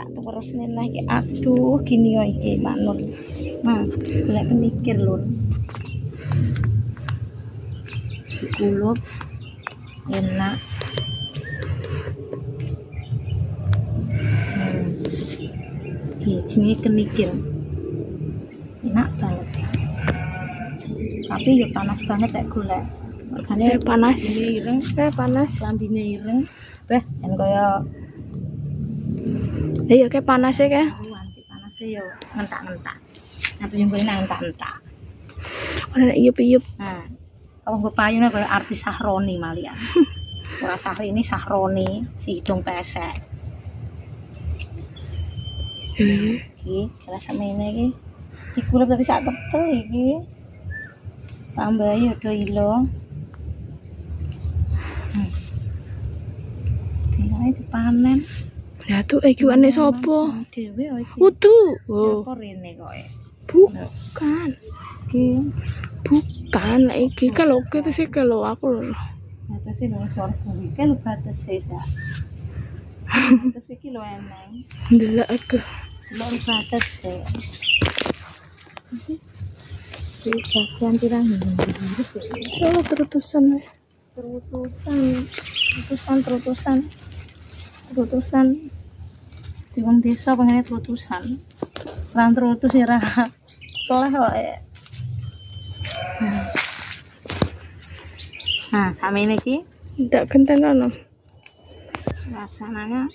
tak terus neneh iki. Aduh, gini yo iki manut. Nah, golek mikir lur. Dikulup enak. Jenenge kenikir. Enak banget. Tapi ya panas banget ya golek. Regane panas. Ireng, Panas. lambine ireng. Beh, jan kaya Iya kayak panas ya kayak. anti panase ya ngentak-ngentak. Nanti yang boleh ngentak-ngentak. Ora iyup-iyup. Nah, kalau gue payune kaya artis Sahroni malian. Ora Sahrini, Sahroni, si hidung pesek. Iki jelas semene iki. Dikulep tadi sak ketel iki. Tambahi udah ilong. Tinggal dipanen. Ya tuh iki wane sapa? Dhewe iki. Udu. Oh, Kok rene koe. bukan. Iki Bukan iki kalau kita sih kalau aku loh. batese lho sorghum iki lho batese sak. Bates iki lho eneng. Ndelok aku. Lho batese. Iki bagian pirang Soalnya terutusan weh. terutusan di wong desa pengen terutusan lan terutus ya soleh kok nah sama ini ki Ndak gentenono. suasananya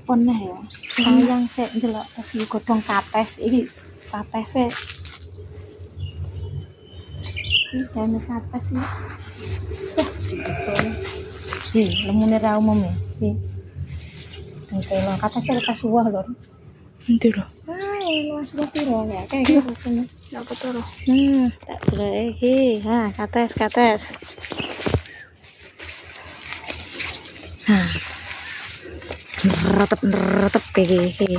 poneh ya sayang sik ndelok iki godhong kates iki katese iki dene kates iki lemune ra umum ya. Kalau kata saya lekas buah lor. Nanti loh. Luas piro ya kayak gitu. Ndak ketara. Tak iki. Kates. Neretep iki.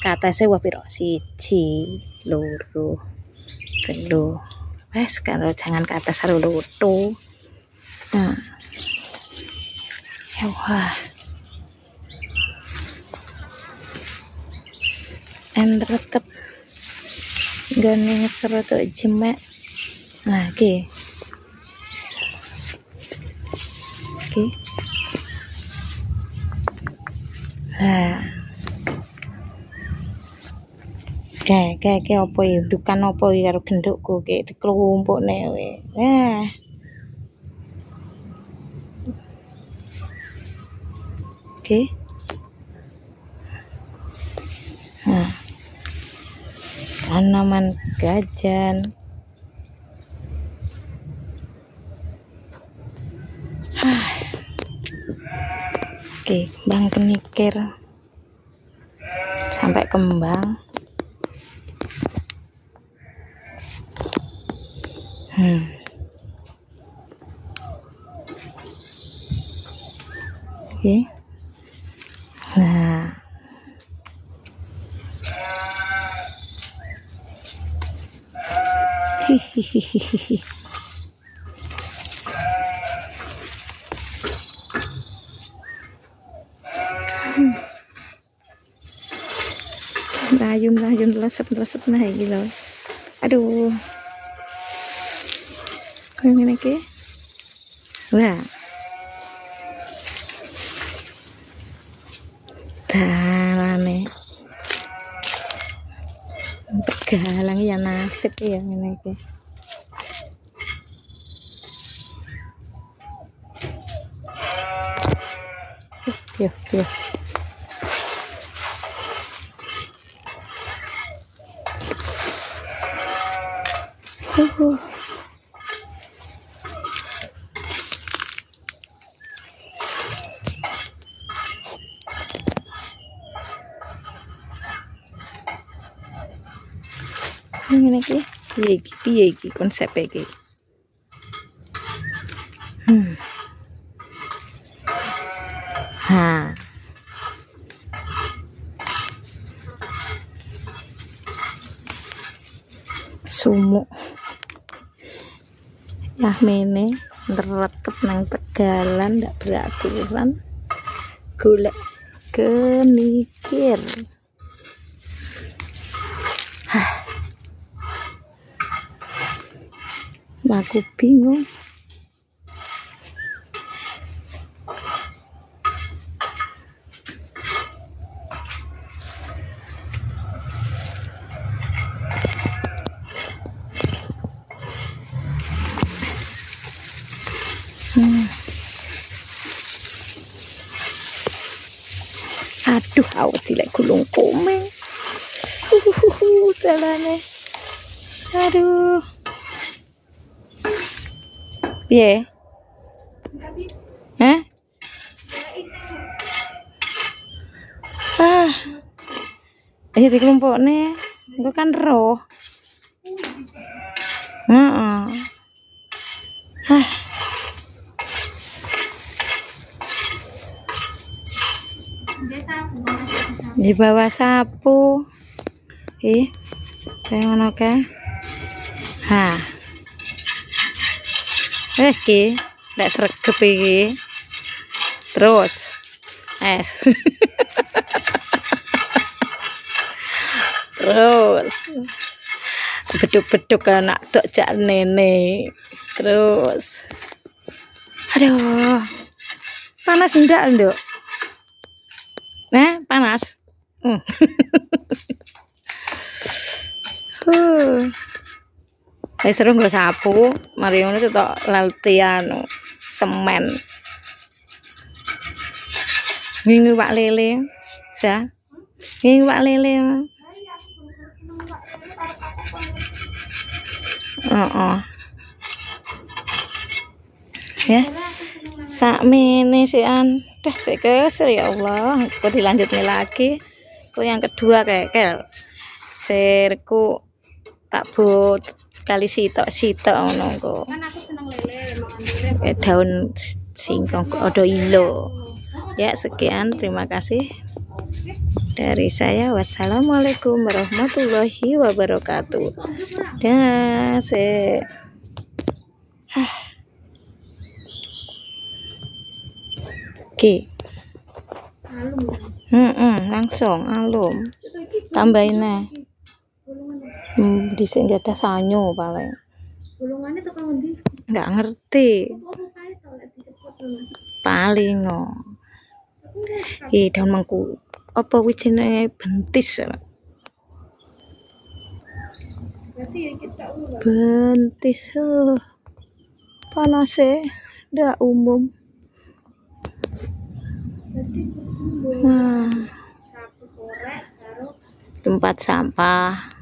Katese wah piro? 1, 2, 3. Wes kalau jangan kates karo loto. Wah. Retep gane ngeserot jemek. Nah, oke. Nah. Kayak apa ya? Dukan apa ya karo gendukku kayak diklumpukne we. Oke. Nah. Tanaman gajan. Oke, bang kenikir sampai kembang. Oke. Nah. Hihihihi. Layun lesep nah iki lho. Aduh. Kayak ngene iki. Wah. Dalane. Galang ya nasib ya ngene iki. Yo. Ngene iki piye iki konsep iki. Sumuk mene neretep nang tegalan ndak beraturan golek kenikir. Aku bingung. Aduh, awas dilek gulung komeng. Salahnya. Aduh. Piye? Hah? Ayo dikelompokne. Engko kan roh. Heeh. Di bawah sapu. Kayak ngono kae. Iki ndak sregep iki. Terus terus beduk-beduk anak dok jak nenek. Terus aduh, panas ndak nduk? Panas. Seru nggo sapu, mari ngono tok latihan semen. Wingi Pak Lele. Sa. Wingi Pak Lele. Ya. Sakmene sian. Dah sik keser ya Allah. Kok dilanjutnya lagi. Kok yang kedua kekel. Serku tak bot kali sitok ngono kok. Kan aku seneng lele, makan lele. Daun singkong odo ilo. Ya, sekian, terima kasih dari saya. Wassalamualaikum warahmatullahi wabarakatuh. Dah, Oke. Langsung alum. Tambahin nih. Di sini ada sanyo paling. Bolongannya tekan ndi? Enggak ngerti. Paling daun mangku. Apa wijine bentis? Bentis. Panas ndak umum. Tempat sampah.